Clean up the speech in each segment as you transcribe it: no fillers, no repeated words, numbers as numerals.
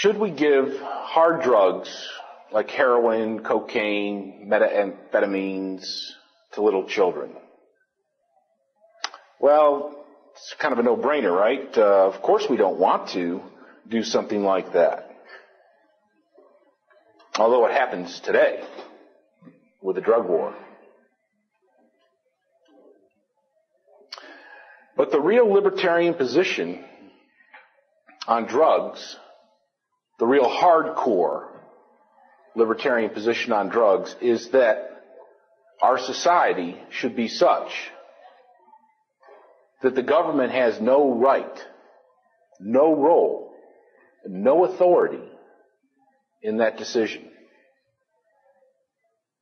Should we give hard drugs like heroin, cocaine, methamphetamines to little children? Well, it's kind of a no-brainer, right? Of course we don't want to do something like that. Although it happens today with the drug war. But the real libertarian position on drugs, the real hardcore libertarian position on drugs, is that our society should be such that the government has no right, no role, no authority in that decision.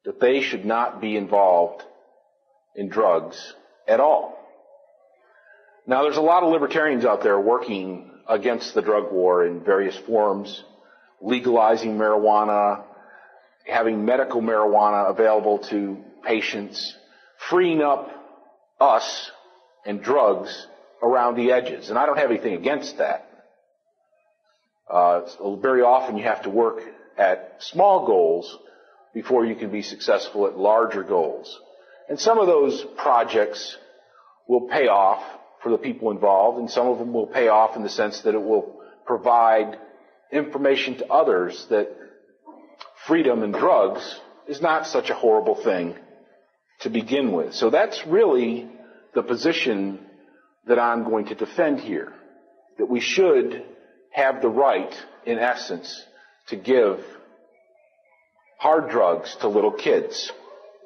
That they should not be involved in drugs at all. Now, there's a lot of libertarians out there working against the drug war in various forms, legalizing marijuana, having medical marijuana available to patients, freeing up us and drugs around the edges. And I don't have anything against that. Very often you have to work at small goals before you can be successful at larger goals. And some of those projects will pay off for the people involved, and some of them will pay off in the sense that it will provide information to others that freedom in drugs is not such a horrible thing to begin with. So that's really the position that I'm going to defend here, that we should have the right, in essence, to give hard drugs to little kids,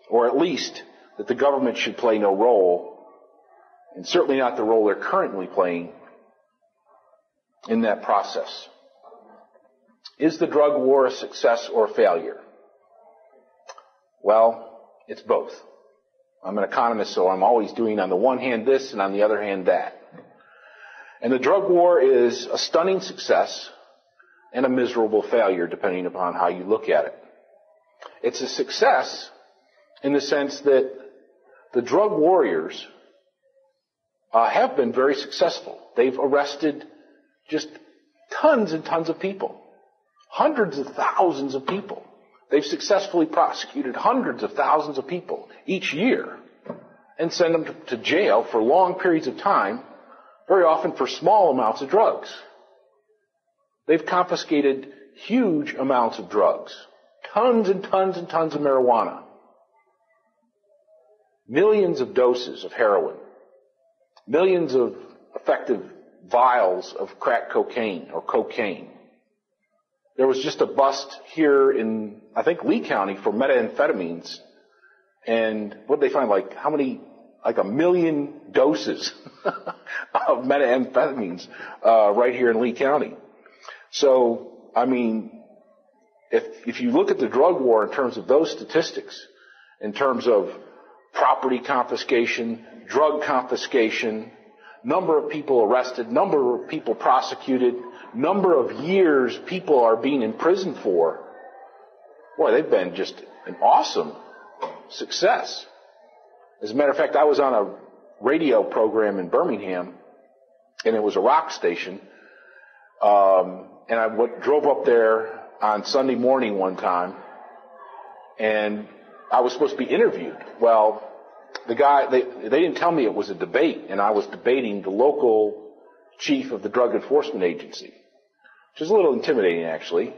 or at least that the government should play no role, and certainly not the role they're currently playing in that process. Is the drug war a success or a failure? Well, it's both. I'm an economist, so I'm always doing on the one hand this and on the other hand that. And the drug war is a stunning success and a miserable failure, depending upon how you look at it. It's a success in the sense that the drug warriors have been very successful. They've arrested just tons and tons of people, hundreds of thousands of people. They've successfully prosecuted hundreds of thousands of people each year and send them to jail for long periods of time, very often for small amounts of drugs. They've confiscated huge amounts of drugs, tons and tons and tons of marijuana, millions of doses of heroin, millions of effective vials of crack cocaine or cocaine. There was just a bust here in, I think, Lee County for methamphetamines. And what did they find? Like a million doses of methamphetamines right here in Lee County. So, I mean, if you look at the drug war in terms of those statistics, in terms of property confiscation, drug confiscation, number of people arrested, number of people prosecuted, number of years people are being imprisoned for, boy, they've been just an awesome success. As a matter of fact, I was on a radio program in Birmingham, and it was a rock station, and I drove up there on Sunday morning one time, and I was supposed to be interviewed. Well, the guy, they didn't tell me it was a debate, and I was debating the local chief of the Drug Enforcement Agency, which is a little intimidating, actually.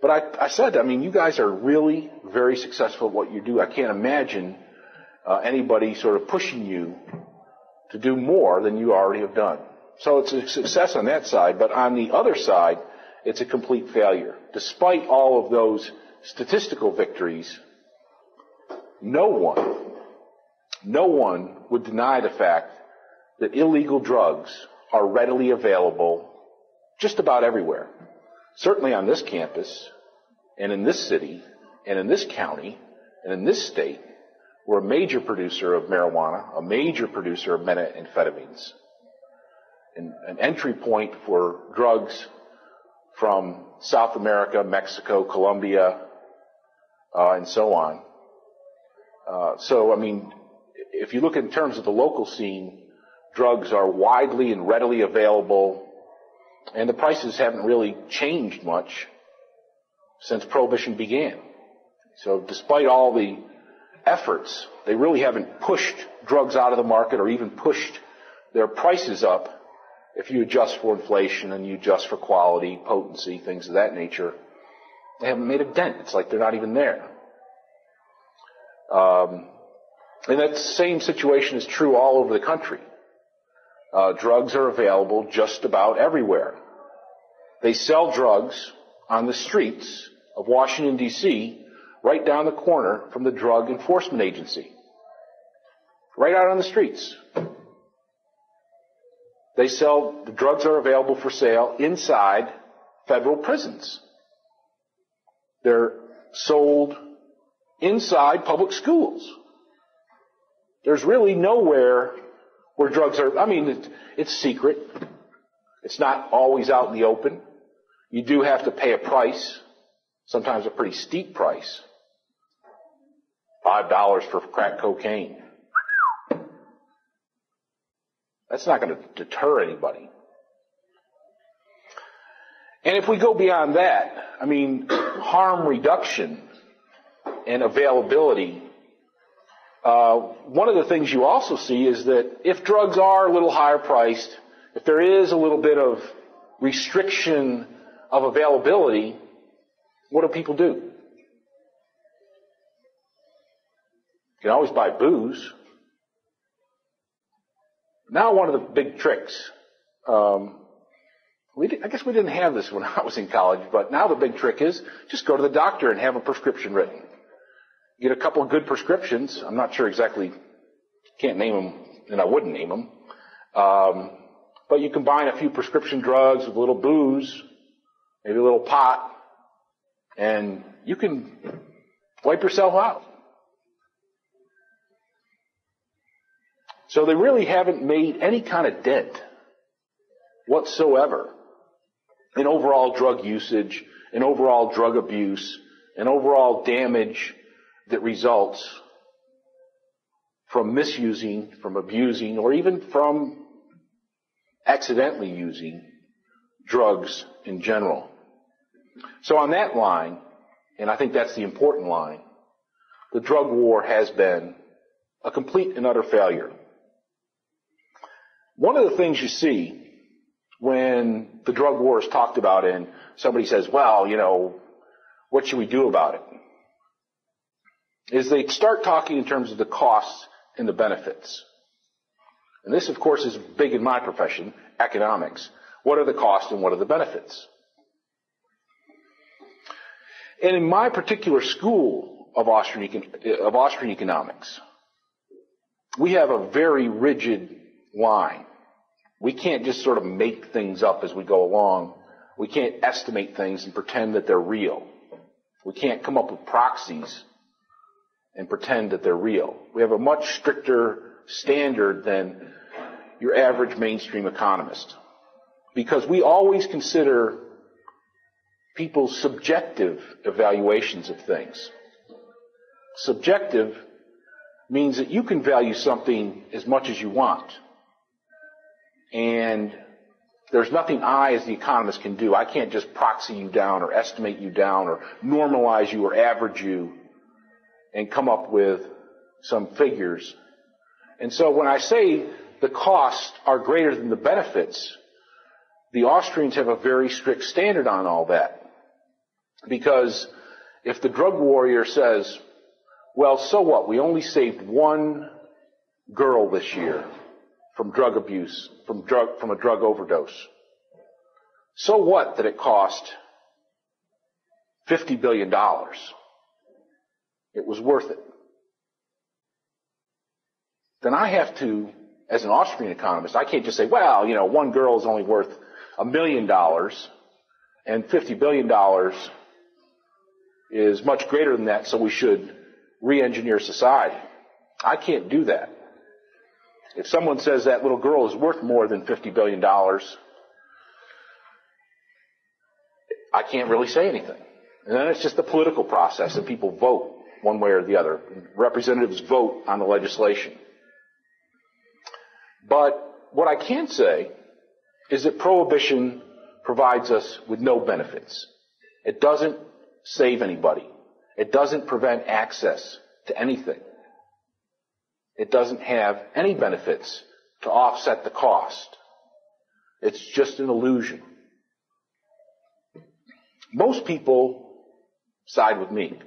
But I said, I mean, you guys are really very successful at what you do. I can't imagine anybody sort of pushing you to do more than you already have done. So it's a success on that side, but on the other side, it's a complete failure. Despite all of those statistical victories, no one would deny the fact that illegal drugs are readily available just about everywhere. Certainly on this campus, and in this city, and in this county, and in this state, we're a major producer of marijuana, a major producer of methamphetamines, and an entry point for drugs from South America, Mexico, Colombia, and so on. So, I mean, if you look in terms of the local scene, drugs are widely and readily available And the prices haven't really changed much since prohibition began. So despite all the efforts, they really haven't pushed drugs out of the market or even pushed their prices up. If you adjust for inflation and you adjust for quality, potency, things of that nature, they haven't made a dent. It's like they're not even there. And that same situation is true all over the country. Drugs are available just about everywhere. They sell drugs on the streets of Washington, D.C., right down the corner from the Drug Enforcement Agency. Right out on the streets. The drugs are available for sale inside federal prisons. They're sold inside public schools. There's really nowhere where drugs are, it's secret. It's not always out in the open. You do have to pay a price, sometimes a pretty steep price. $5 for crack cocaine. That's not going to deter anybody. And if we go beyond that, harm reduction and availability, one of the things you also see is that if drugs are a little higher priced, if there is a little bit of restriction of availability, what do people do? You can always buy booze. Now one of the big tricks, I guess we didn't have this when I was in college, but now the big trick is just go to the doctor and have a prescription written. Get a couple of good prescriptions. I'm not sure exactly, can't name them, and I wouldn't name them. But you combine a few prescription drugs with a little booze, maybe a little pot, and you can wipe yourself out. So they really haven't made any kind of dent whatsoever in overall drug usage, in overall drug abuse, in overall damage that results from misusing, from abusing, or even from accidentally using drugs in general. So on that line, and I think that's the important line, the drug war has been a complete and utter failure. One of the things you see when the drug war is talked about and somebody says, well, what should we do about it? Is they start talking in terms of the costs and the benefits. And this, of course, is big in my profession, economics. What are the costs and what are the benefits? And in my particular school of Austrian economics, we have a very rigid line. We can't just sort of make things up as we go along. We can't estimate things and pretend that they're real. We can't come up with proxies and pretend that they're real. We have a much stricter standard than your average mainstream economist, because we always consider people's subjective evaluations of things. Subjective means that you can value something as much as you want. And there's nothing I, as the economist, can do. I can't just proxy you down or estimate you down or normalize you or average you and come up with some figures. And so when I say the costs are greater than the benefits, the Austrians have a very strict standard on all that. Because if the drug warrior says, well, so what? We only saved one girl this year from drug abuse, from a drug overdose. So what that it cost $50 billion? It was worth it. Then I have to, as an Austrian economist, I can't just say, well, one girl is only worth $1 million and $50 billion is much greater than that, so we should re-engineer society. I can't do that. If someone says that little girl is worth more than $50 billion, I can't really say anything. And then it's just a political process, and people vote one way or the other. Representatives vote on the legislation. But what I can say is that prohibition provides us with no benefits. It doesn't save anybody. It doesn't prevent access to anything. It doesn't have any benefits to offset the cost. It's just an illusion. Most people side with me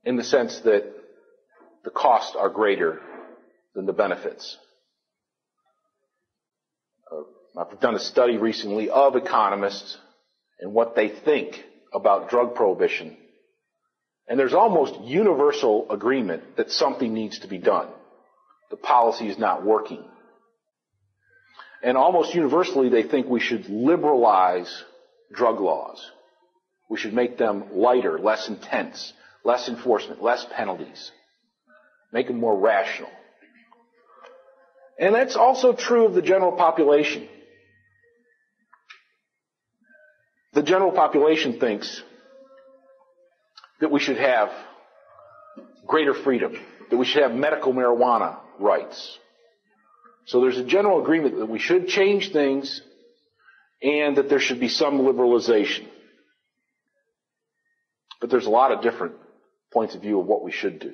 in the sense that the costs are greater than the benefits. I've done a study recently of economists and what they think about drug prohibition. And there's almost universal agreement that something needs to be done. The policy is not working. And almost universally, they think we should liberalize drug laws. We should make them lighter, less intense, less enforcement, less penalties. Make them more rational. And that's also true of the general population. The general population thinks that we should have greater freedom, that we should have medical marijuana rights. So there's a general agreement that we should change things and that there should be some liberalization. But there's a lot of different points of view of what we should do.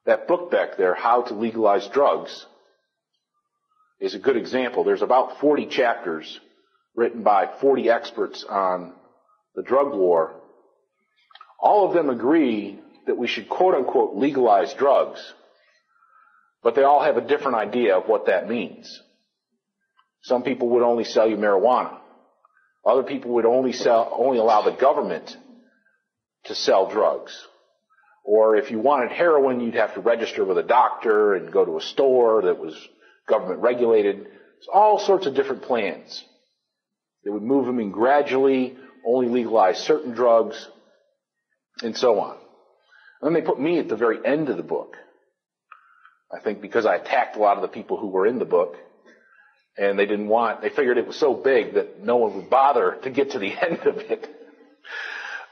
That book back there, How to Legalize Drugs, is a good example. There's about 40 chapters written by 40 experts on the drug war. All of them agree that we should quote-unquote legalize drugs, but they all have a different idea of what that means. Some people would only sell you marijuana. Other people would only allow the government to sell drugs. Or if you wanted heroin, you'd have to register with a doctor and go to a store that was government regulated. There's all sorts of different plans. They would move them in gradually, only legalize certain drugs, and so on. And then they put me at the very end of the book. I think because I attacked a lot of the people who were in the book, and they figured it was so big that no one would bother to get to the end of it.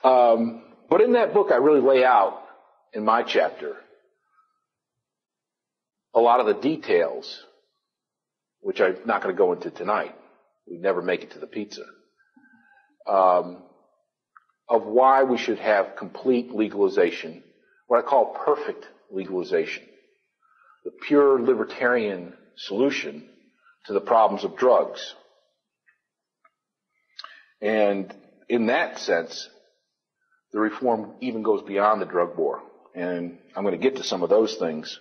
But in that book, I really lay out, in my chapter, a lot of the details, which I'm not going to go into tonight. We'd never make it to the pizza. Of why we should have complete legalization, what I call perfect legalization, the pure libertarian solution to the problems of drugs. And in that sense, the reform even goes beyond the drug war. And I'm going to get to some of those things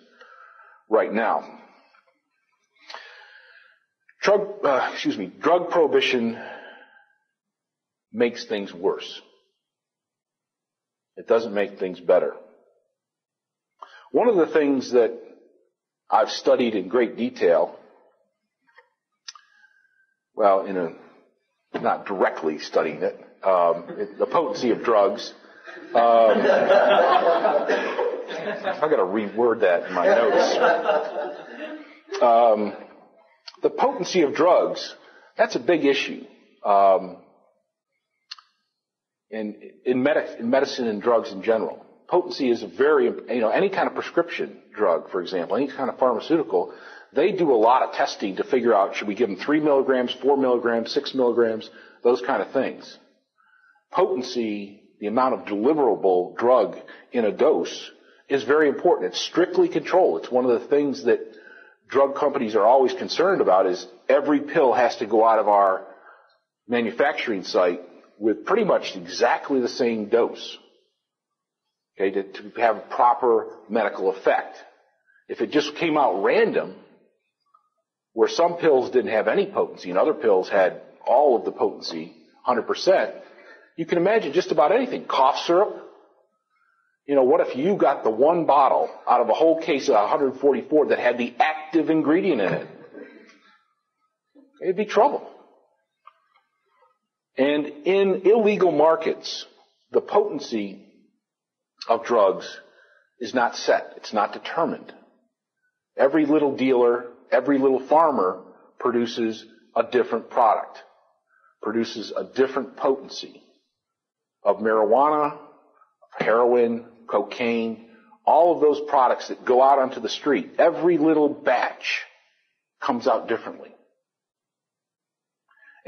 right now. Drug prohibition makes things worse. It doesn't make things better. One of the things that I've studied in great detail, not directly studying it, the potency of drugs. I've got to reword that in my notes. The potency of drugs, that's a big issue. In medicine and drugs in general. Potency is any kind of prescription drug, for example, any kind of pharmaceutical, they do a lot of testing to figure out, should we give them 3 milligrams, 4 milligrams, 6 milligrams, those kind of things. Potency, the amount of deliverable drug in a dose, is very important. It's strictly controlled. It's one of the things that drug companies are always concerned about is every pill has to go out of our manufacturing site with pretty much exactly the same dose, okay, to have proper medical effect. If it just came out random, where some pills didn't have any potency and other pills had all of the potency, 100%, you can imagine just about anything. Cough syrup. What if you got the one bottle out of a whole case of 144 that had the active ingredient in it? It'd be trouble. And in illegal markets, the potency of drugs is not set. It's not determined. Every little dealer, every little farmer produces a different product, produces a different potency of marijuana, of heroin, cocaine, all of those products that go out onto the street. Every little batch comes out differently.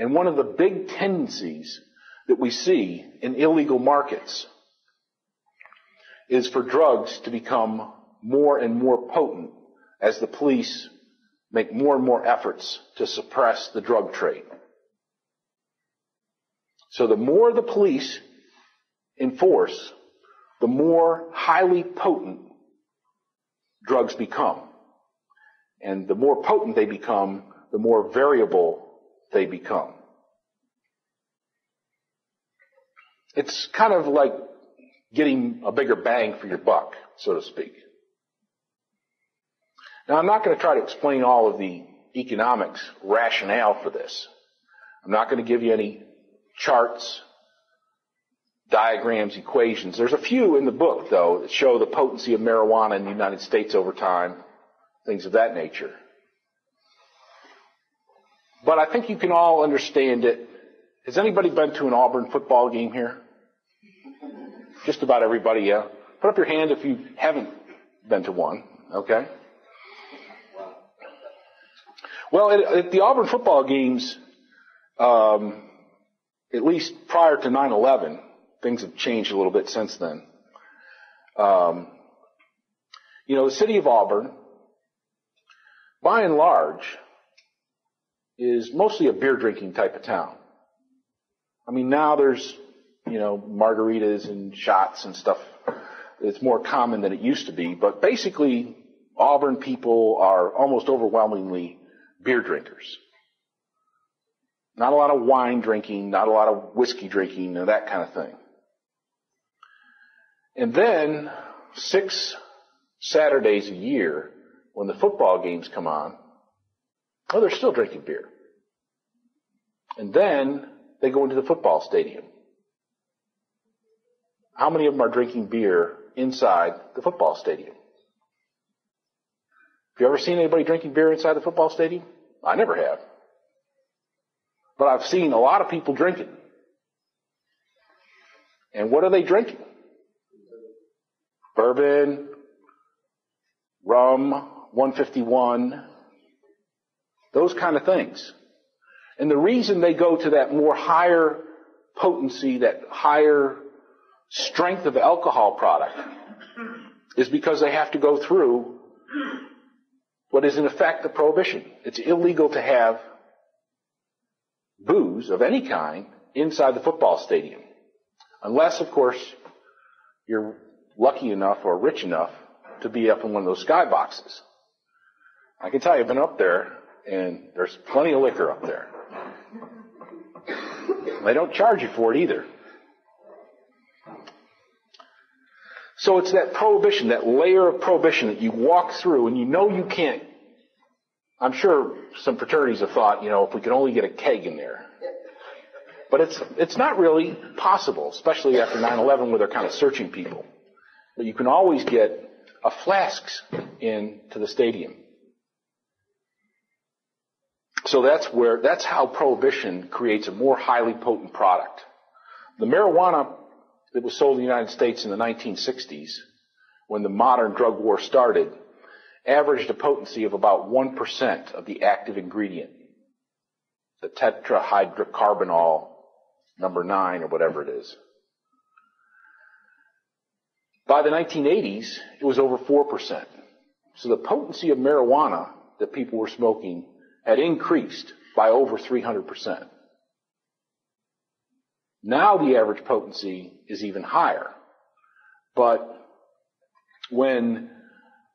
And one of the big tendencies that we see in illegal markets is for drugs to become more and more potent as the police make more and more efforts to suppress the drug trade. So the more the police enforce, the more highly potent drugs become. And the more potent they become, the more variable they become. It's kind of like getting a bigger bang for your buck, so to speak. Now, I'm not going to try to explain all of the economics rationale for this. I'm not going to give you any charts, diagrams, equations. There's a few in the book, though, that show the potency of marijuana in the United States over time, things of that nature. But I think you can all understand it. Has anybody been to an Auburn football game here? Just about everybody, yeah. Put up your hand if you haven't been to one, okay? Well, at the Auburn football games, at least prior to 9/11, things have changed a little bit since then. The city of Auburn, by and large, is mostly a beer drinking type of town. I mean, now there's, margaritas and shots and stuff. It's more common than it used to be. But basically, Auburn people are almost overwhelmingly beer drinkers. Not a lot of wine drinking, not a lot of whiskey drinking, and that kind of thing. And then 6 Saturdays a year, when the football games come on, they're still drinking beer. And then they go into the football stadium. How many of them are drinking beer inside the football stadium? Have you ever seen anybody drinking beer inside the football stadium? I never have. But I've seen a lot of people drinking. And what are they drinking? Bourbon, rum, 151, those kind of things. And the reason they go to that more higher potency, that higher strength of alcohol product, is because they have to go through what is in effect a prohibition. It's illegal to have booze of any kind inside the football stadium. Unless, of course, you're lucky enough or rich enough to be up in one of those skyboxes. I can tell you, I've been up there, and there's plenty of liquor up there. They don't charge you for it either. So it's that prohibition, that layer of prohibition that you walk through and you know you can't. I'm sure some fraternities have thought, if we could only get a keg in there. But it's not really possible, especially after 9/11 where they're kind of searching people. But you can always get a flasks into the stadium. So that's how prohibition creates a more highly potent product. The marijuana that was sold in the United States in the 1960s, when the modern drug war started, averaged a potency of about 1% of the active ingredient, the tetrahydrocarbonol number 9 or whatever it is. By the 1980s, it was over 4%. So the potency of marijuana that people were smoking had increased by over 300%. Now the average potency is even higher. But when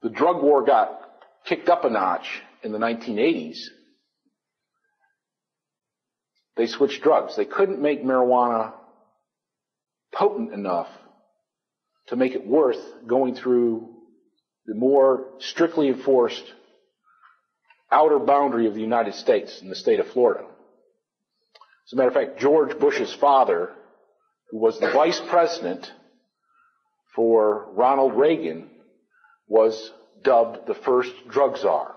the drug war got kicked up a notch in the 1980s, they switched drugs. They couldn't make marijuana potent enough to make it worth going through the more strictly enforced outer boundary of the United States in the state of Florida. As a matter of fact, George Bush's father, who was the vice president for Ronald Reagan, was dubbed the first drug czar.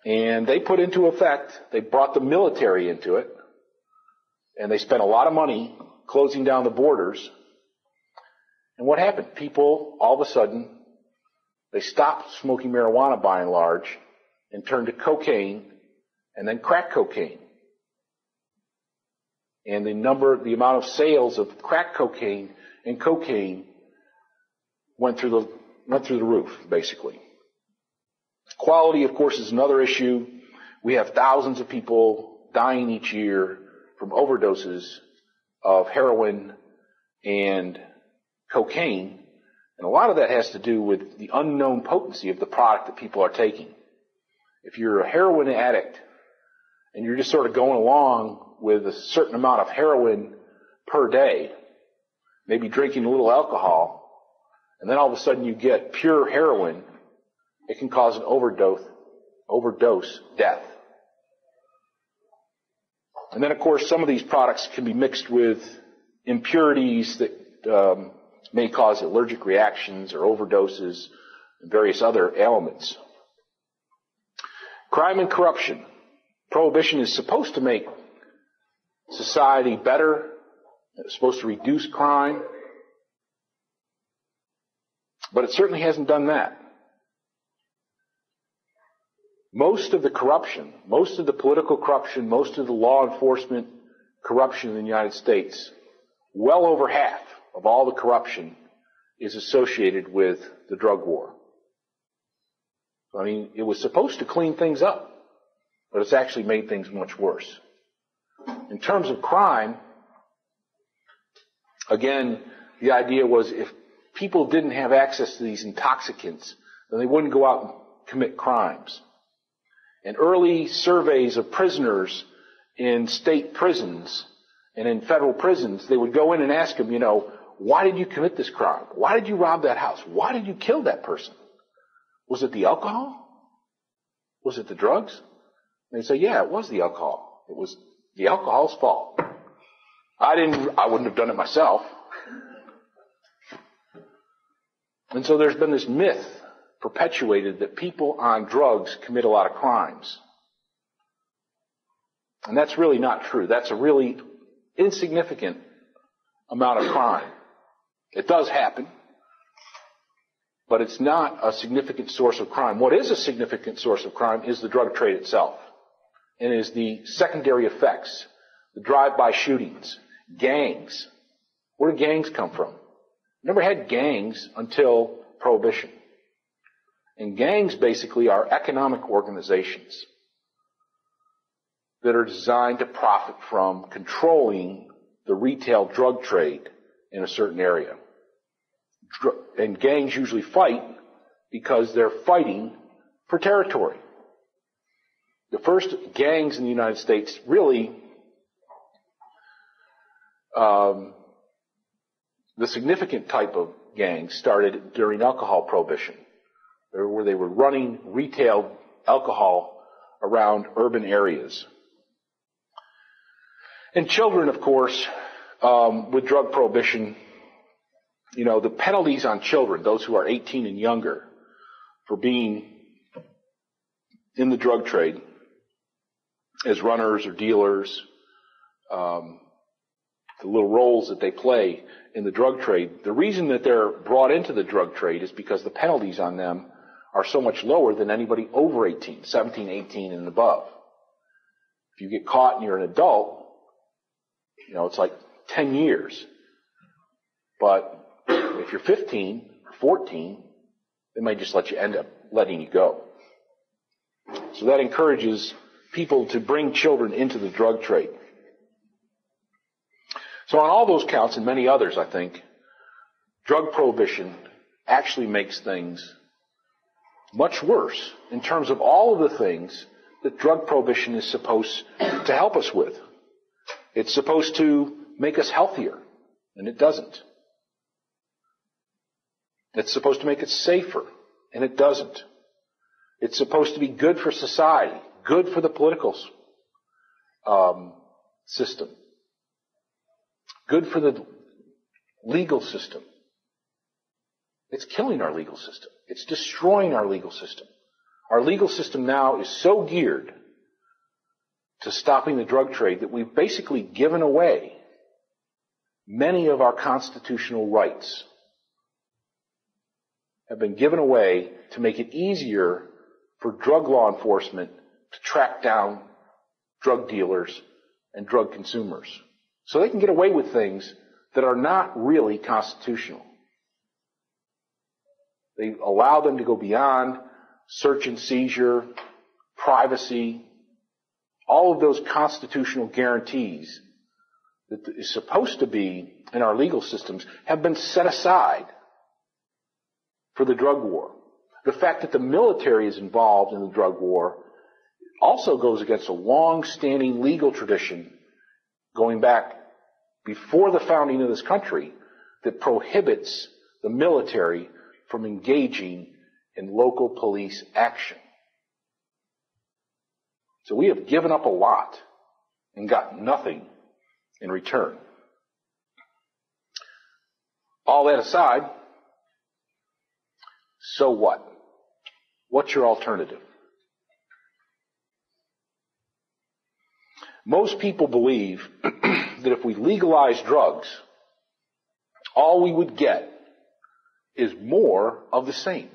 And they put into effect, they brought the military into it, and they spent a lot of money closing down the borders. And what happened? People, all of a sudden, they stopped smoking marijuana by and large and turned to cocaine and then crack cocaine. And the amount of sales of crack cocaine and cocaine went through the roof, basically. Quality, of course, is another issue. We have thousands of people dying each year from overdoses of heroin and cocaine, and a lot of that has to do with the unknown potency of the product that people are taking. If you're a heroin addict and you're just sort of going along with a certain amount of heroin per day, maybe drinking a little alcohol, and then all of a sudden you get pure heroin, it can cause an overdose death. And then, of course, some of these products can be mixed with impurities that may cause allergic reactions or overdoses and various other ailments. Crime and corruption. Prohibition is supposed to make society better. It's supposed to reduce crime. But it certainly hasn't done that. Most of the corruption, most of the political corruption, most of the law enforcement corruption in the United States, well over half of all the corruption is associated with the drug war. I mean, it was supposed to clean things up, but it's actually made things much worse. In terms of crime, again, the idea was if people didn't have access to these intoxicants, then they wouldn't go out and commit crimes. And early surveys of prisoners in state prisons and in federal prisons, they would go in and ask them, why did you commit this crime? Why did you rob that house? Why did you kill that person? Was it the alcohol? Was it the drugs? And they'd say, yeah, it was the alcohol. It was the alcohol's fault. I wouldn't have done it myself. And so there's been this myth perpetuated that people on drugs commit a lot of crimes. And that's really not true. That's a really insignificant amount of crime. It does happen, but it's not a significant source of crime. What is a significant source of crime is the drug trade itself, and is the secondary effects, the drive-by shootings, gangs. Where do gangs come from? Never had gangs until Prohibition. And gangs basically are economic organizations that are designed to profit from controlling the retail drug trade in a certain area. And gangs usually fight because they're fighting for territory. The first gangs in the United States really, the significant type of gangs started during alcohol prohibition, where they were running retail alcohol around urban areas. And children, of course, with drug prohibition, the penalties on children, those who are 18 and younger, for being in the drug trade as runners or dealers, the little roles that they play in the drug trade, the reason that they're brought into the drug trade is because the penalties on them are so much lower than anybody over 18, 17, 18 and above. If you get caught and you're an adult, it's like 10 years. But if you're 15 or 14, they might just end up letting you go. So that encourages people to bring children into the drug trade. So on all those counts and many others, I think, drug prohibition actually makes things much worse in terms of all of the things that drug prohibition is supposed to help us with. It's supposed to make us healthier, and it doesn't. It's supposed to make it safer, and it doesn't. It's supposed to be good for society, good for the political system, good for the legal system. It's killing our legal system. It's destroying our legal system. Our legal system now is so geared to stopping the drug trade that we've basically given away many of our constitutional rights, have been given away to make it easier for drug law enforcement to track down drug dealers and drug consumers. So they can get away with things that are not really constitutional. They allow them to go beyond search and seizure, privacy, all of those constitutional guarantees that is supposed to be in our legal systems have been set aside for the drug war. The fact that the military is involved in the drug war also goes against a long-standing legal tradition going back before the founding of this country that prohibits the military from engaging in local police action. So we have given up a lot and got nothing in return. All that aside, so what? What's your alternative? Most people believe that if we legalize drugs, all we would get is more of the same.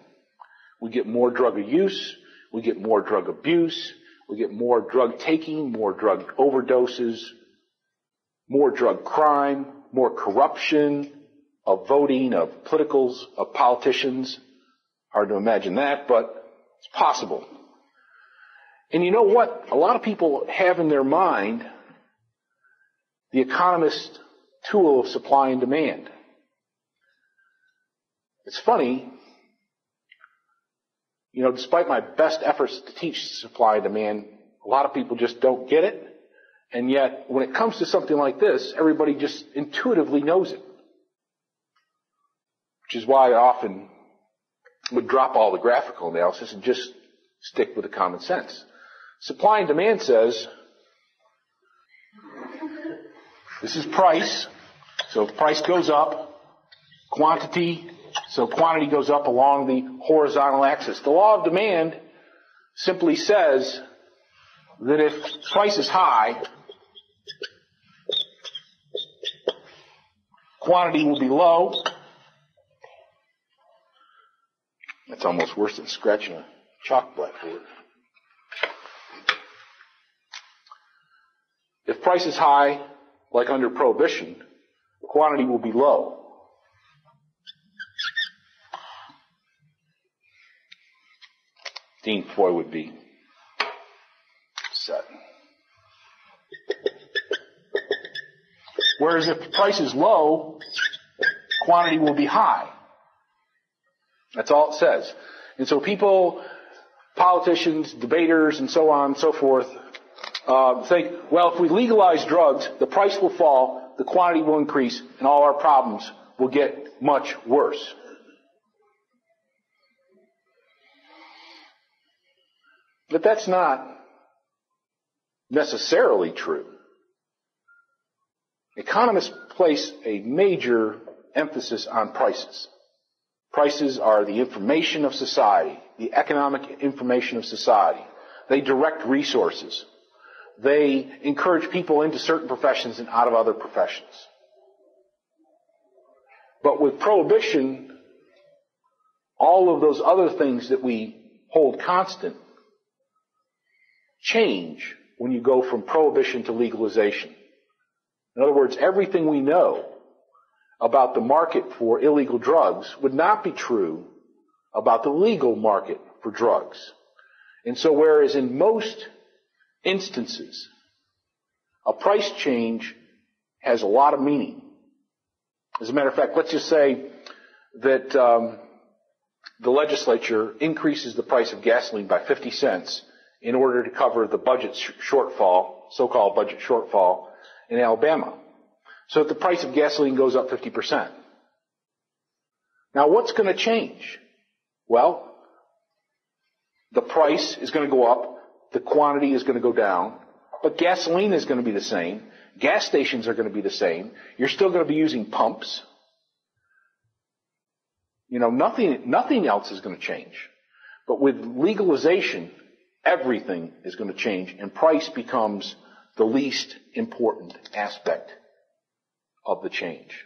We get more drug use, we get more drug abuse, we get more drug taking, more drug overdoses, more drug crime, more corruption of voting, of politicals, of politicians. Hard to imagine that, but it's possible. And you know what? A lot of people have in their mind the economist tool of supply and demand. It's funny, despite my best efforts to teach supply and demand, a lot of people just don't get it. And yet, when it comes to something like this, everybody just intuitively knows it. Which is why I often would drop all the graphical analysis and just stick with the common sense. Supply and demand says, this is price, so if price goes up, quantity, so quantity goes up along the horizontal axis. The law of demand simply says that if price is high, quantity will be low. That's almost worse than scratching a chalk blackboard. If price is high, like under prohibition, quantity will be low. Dean Foy would be upset. Whereas if the price is low, quantity will be high. That's all it says. And so people, politicians, debaters, and so on and so forth, think, well, if we legalize drugs, the price will fall, the quantity will increase, and all our problems will get much worse. But that's not necessarily true. Economists place a major emphasis on prices. Prices are the information of society, the economic information of society. They direct resources. They encourage people into certain professions and out of other professions. But with prohibition, all of those other things that we hold constant change when you go from prohibition to legalization. In other words, everything we know about the market for illegal drugs would not be true about the legal market for drugs. And so whereas in most instances, a price change has a lot of meaning. As a matter of fact, let's just say that the legislature increases the price of gasoline by 50 cents in order to cover the budget shortfall, so-called budget shortfall in Alabama. So that the price of gasoline goes up 50%. Now what's going to change? Well, the price is going to go up, the quantity is going to go down, but gasoline is going to be the same, gas stations are going to be the same, you're still going to be using pumps. Nothing else is going to change. But with legalization, everything is going to change, and price becomes the least important aspect of the change.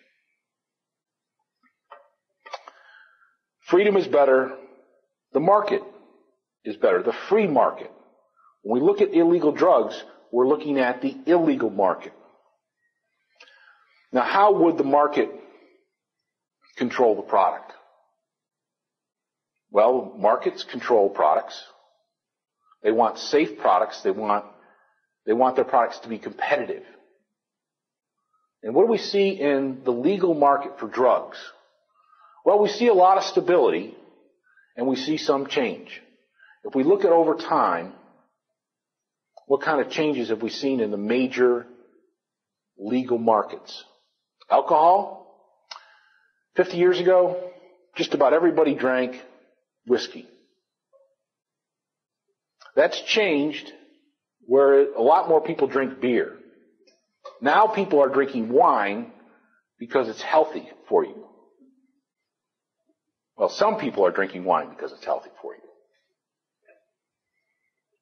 Freedom is better. The market is better. The free market. When we look at illegal drugs, we're looking at the illegal market. Now, how would the market control the product? Well, markets control products. They want safe products. They want their products to be competitive. And what do we see in the legal market for drugs? Well, we see a lot of stability, and we see some change. If we look at over time, what kind of changes have we seen in the major legal markets? Alcohol, 50 years ago, just about everybody drank whiskey. That's changed where a lot more people drink beer. Now people are drinking wine because it's healthy for you. Well, some people are drinking wine because it's healthy for you.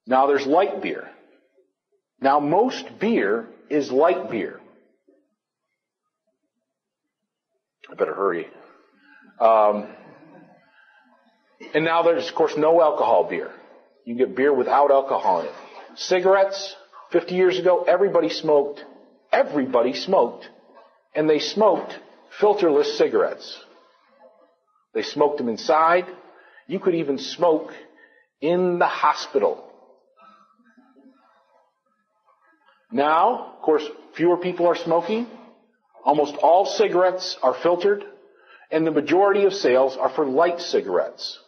Now there's light beer. Now most beer is light beer. I better hurry. And now there's, of course, no alcohol beer. You can get beer without alcohol in it. Cigarettes, 50 years ago, everybody smoked, and they smoked filterless cigarettes. They smoked them inside. You could even smoke in the hospital. Now, of course, fewer people are smoking. Almost all cigarettes are filtered, and the majority of sales are for light cigarettes.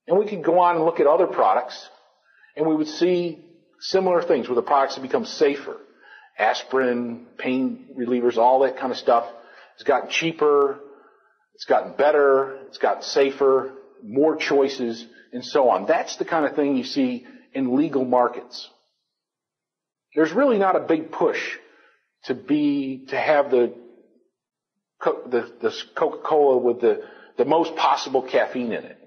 And we could go on and look at other products, and we would see similar things where the products have become safer. Aspirin, pain relievers, all that kind of stuff has gotten cheaper, it's gotten better, it's gotten safer, more choices, and so on. That's the kind of thing you see in legal markets. There's really not a big push to have the Coca-Cola with the most possible caffeine in it.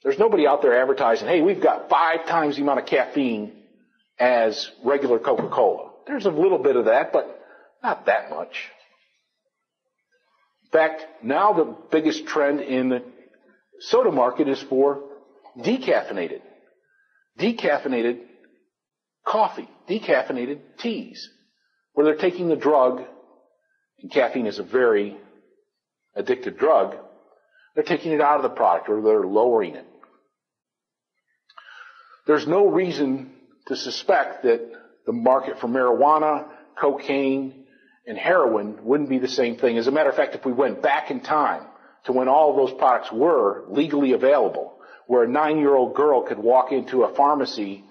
There's nobody out there advertising, hey, we've got 5 times the amount of caffeine as regular Coca-Cola. There's a little bit of that, but not that much. In fact, now the biggest trend in the soda market is for decaffeinated coffee, decaffeinated teas, where they're taking the drug, and caffeine is a very addictive drug, they're taking it out of the product or they're lowering it. There's no reason to suspect that the market for marijuana, cocaine, and heroin wouldn't be the same thing. As a matter of fact, if we went back in time to when all of those products were legally available, where a 9-year-old girl could walk into a pharmacy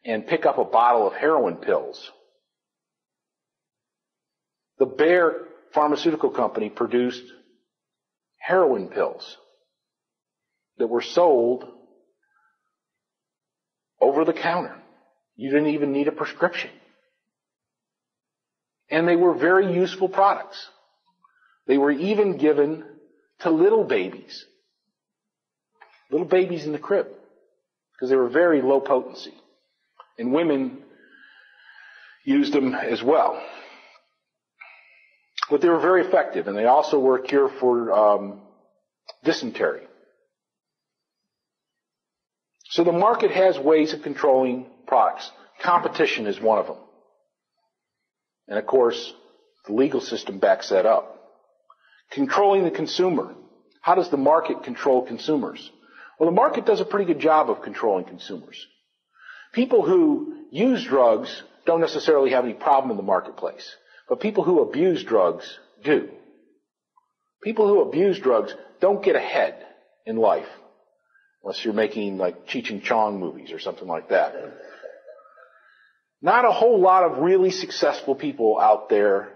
and pick up a bottle of heroin pills. The Bayer pharmaceutical company produced heroin pills that were sold over the counter. You didn't even need a prescription. And they were very useful products. They were even given to little babies in the crib, because they were very low potency. And women used them as well. But they were very effective, and they also were a cure for dysentery. So the market has ways of controlling products. Competition is one of them. And of course, the legal system backs that up. Controlling the consumer. How does the market control consumers? Well, the market does a pretty good job of controlling consumers. People who use drugs don't necessarily have any problem in the marketplace, but people who abuse drugs do. People who abuse drugs don't get ahead in life, unless you're making like Cheech and Chong movies or something like that. Not a whole lot of really successful people out there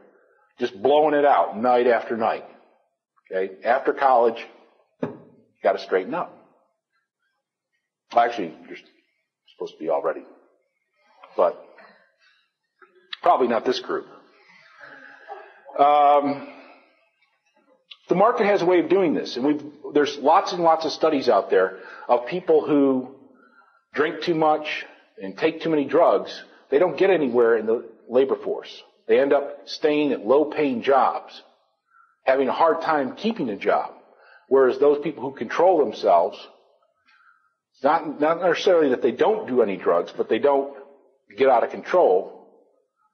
just blowing it out night after night. Okay? After college, you got to straighten up. Actually, you're supposed to be already. But probably not this group. The market has a way of doing this. And there's lots and lots of studies out there of people who drink too much and take too many drugs. They don't get anywhere in the labor force. They end up staying at low-paying jobs, having a hard time keeping a job. Whereas those people who control themselves, not necessarily that they don't do any drugs, but they don't get out of control,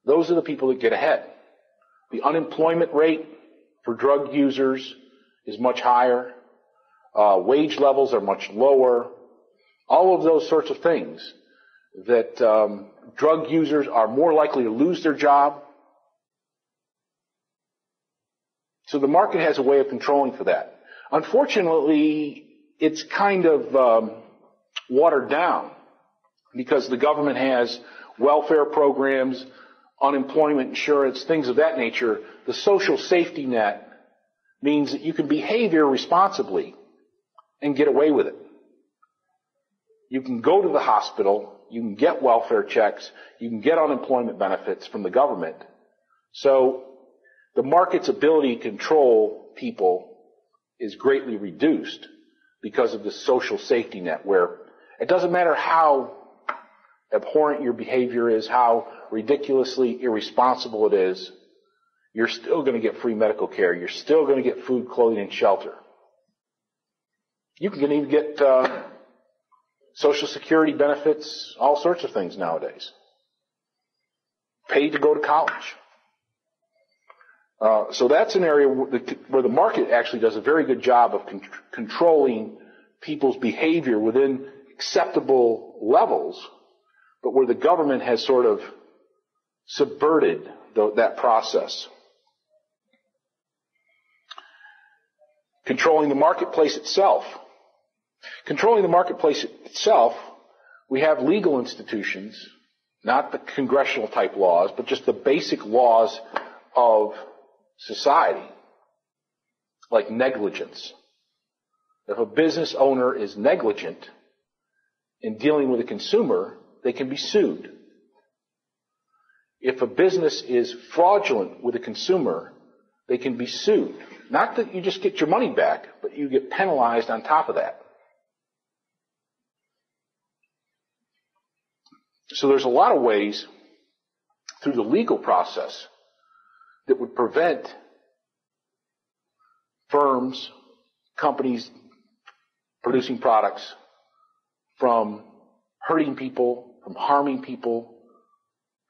those are the people that get ahead. The unemployment rate for drug users is much higher. Wage levels are much lower. All of those sorts of things that drug users are more likely to lose their job. So the market has a way of controlling for that. Unfortunately, it's kind of watered down because the government has welfare programs, unemployment insurance, things of that nature. The social safety net means that you can behave irresponsibly and get away with it. You can go to the hospital, you can get welfare checks, you can get unemployment benefits from the government. So the market's ability to control people is greatly reduced because of the social safety net, where it doesn't matter how abhorrent your behavior is, how ridiculously irresponsible it is, you're still going to get free medical care. You're still going to get food, clothing, and shelter. You can even get Social Security benefits, all sorts of things nowadays. Paid to go to college. So that's an area where the market actually does a very good job of controlling people's behavior within acceptable levels, but where the government has sort of subverted that process. Controlling the marketplace itself. Controlling the marketplace itself, we have legal institutions, not the congressional type laws, but just the basic laws of society, like negligence. If a business owner is negligent in dealing with a consumer, they can be sued. If a business is fraudulent with a consumer, they can be sued. Not that you just get your money back, but you get penalized on top of that. So there's a lot of ways through the legal process that would prevent firms, companies producing products from hurting people, from harming people,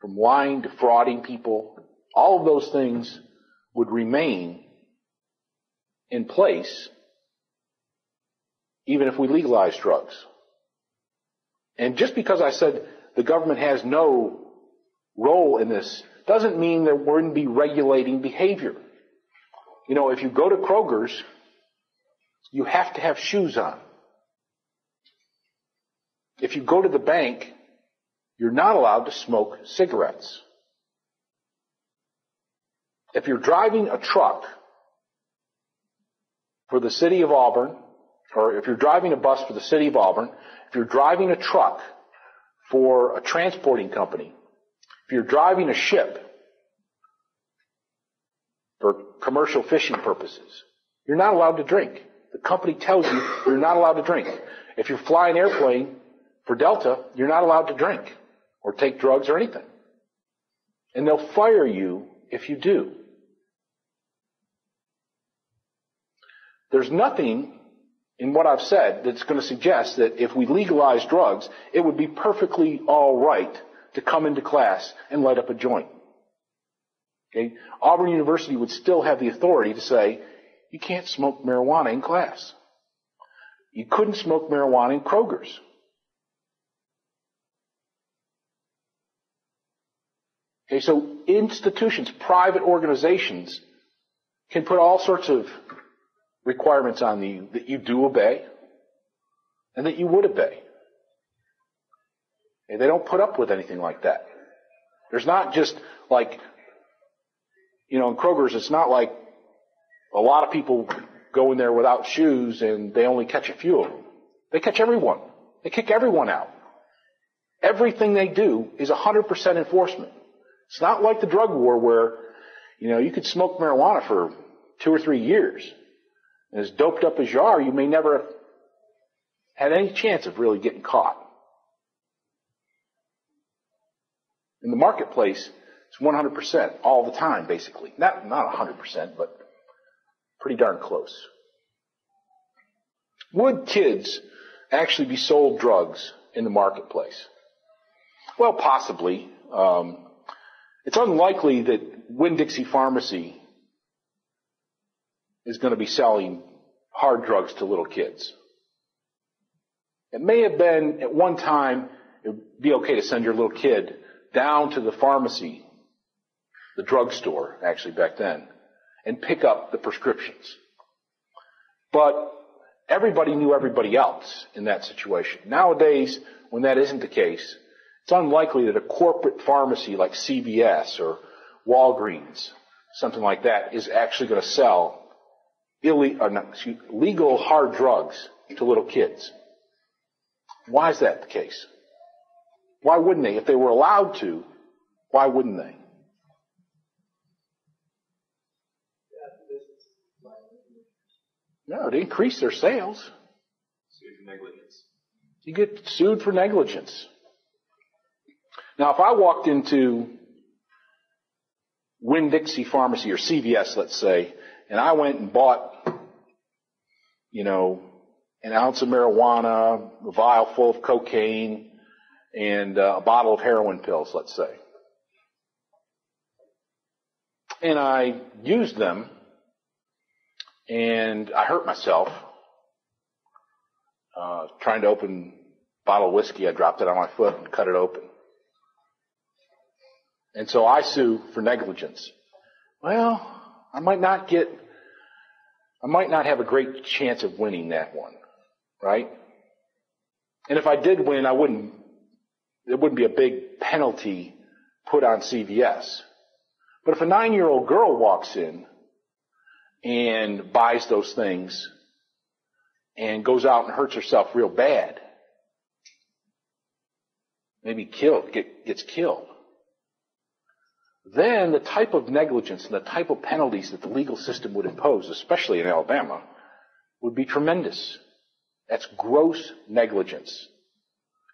from lying, defrauding people. All of those things would remain in place even if we legalize drugs. And just because I said the government has no role in this doesn't mean that we're going to be regulating behavior. You know, if you go to Kroger's, you have to have shoes on. If you go to the bank, you're not allowed to smoke cigarettes. If you're driving a truck for the city of Auburn, or if you're driving a bus for the city of Auburn, if you're driving a truck for a transporting company, if you're driving a ship for commercial fishing purposes, you're not allowed to drink. The company tells you you're not allowed to drink. If you're flying an airplane for Delta, you're not allowed to drink or take drugs or anything. And they'll fire you if you do. There's nothing in what I've said that's going to suggest that if we legalize drugs, it would be perfectly all right to come into class and light up a joint. Okay? Auburn University would still have the authority to say, you can't smoke marijuana in class. You couldn't smoke marijuana in Kroger's. Okay, so institutions, private organizations, can put all sorts of requirements on you that you do obey and that you would obey. And they don't put up with anything like that. There's not just like, in Kroger's, it's not like a lot of people go in there without shoes and they only catch a few of them. They catch everyone. They kick everyone out. Everything they do is 100% enforcement. It's not like the drug war where, you could smoke marijuana for 2 or 3 years. And as doped up as you are, you may never have had any chance of really getting caught. In the marketplace, it's 100% all the time, basically. Not 100%, but pretty darn close. Would kids actually be sold drugs in the marketplace? Well, possibly. It's unlikely that Winn-Dixie Pharmacy is going to be selling hard drugs to little kids. It may have been at one time, it would be okay to send your little kid down to the pharmacy, the drugstore, actually back then, and pick up the prescriptions. But everybody knew everybody else in that situation. Nowadays, when that isn't the case, it's unlikely that a corporate pharmacy like CVS or Walgreens, something like that, is actually going to sell legal hard drugs to little kids. Why is that the case? Why wouldn't they? If they were allowed to, why wouldn't they? No, it increased their sales. Sued for negligence. You get sued for negligence. Now, if I walked into Winn-Dixie Pharmacy or CVS, let's say, and I went and bought, an ounce of marijuana, a vial full of cocaine, and a bottle of heroin pills, let's say, and I used them, and I hurt myself trying to open a bottle of whiskey. I dropped it on my foot and cut it open. And so I sue for negligence. Well, I might not have a great chance of winning that one, right? And if I did win, there wouldn't be a big penalty put on CVS. But if a 9-year-old girl walks in and buys those things and goes out and hurts herself real bad, maybe gets killed, then the type of negligence and the type of penalties that the legal system would impose, especially in Alabama, would be tremendous. That's gross negligence.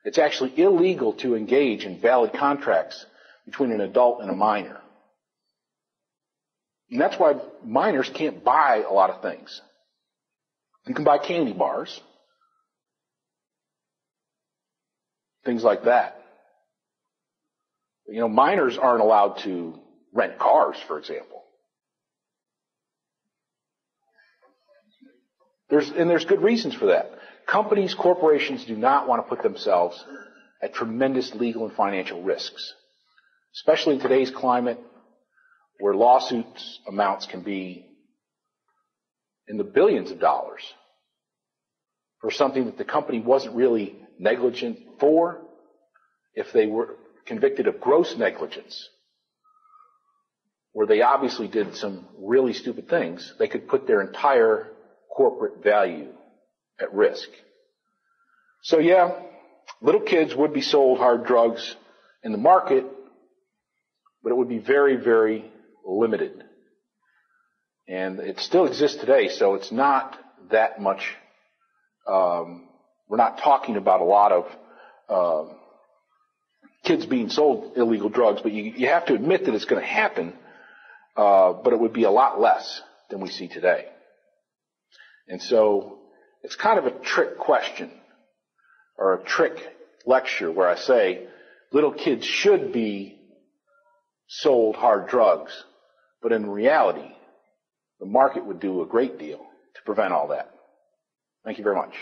It's actually illegal to engage in valid contracts between an adult and a minor. And that's why minors can't buy a lot of things. You can buy candy bars, things like that. Minors aren't allowed to rent cars, for example. There's good reasons for that. Companies, corporations do not want to put themselves at tremendous legal and financial risks, especially in today's climate where lawsuits amounts can be in the billions of dollars for something that the company wasn't really negligent for. If they were convicted of gross negligence, where they obviously did some really stupid things, they could put their entire corporate value at risk. So yeah, little kids would be sold hard drugs in the market, but it would be very, very limited. And it still exists today, so it's not that much, we're not talking about a lot of kids being sold illegal drugs, but you have to admit that it's going to happen, but it would be a lot less than we see today. And so it's kind of a trick question or a trick lecture where I say little kids should be sold hard drugs, but in reality, the market would do a great deal to prevent all that. Thank you very much.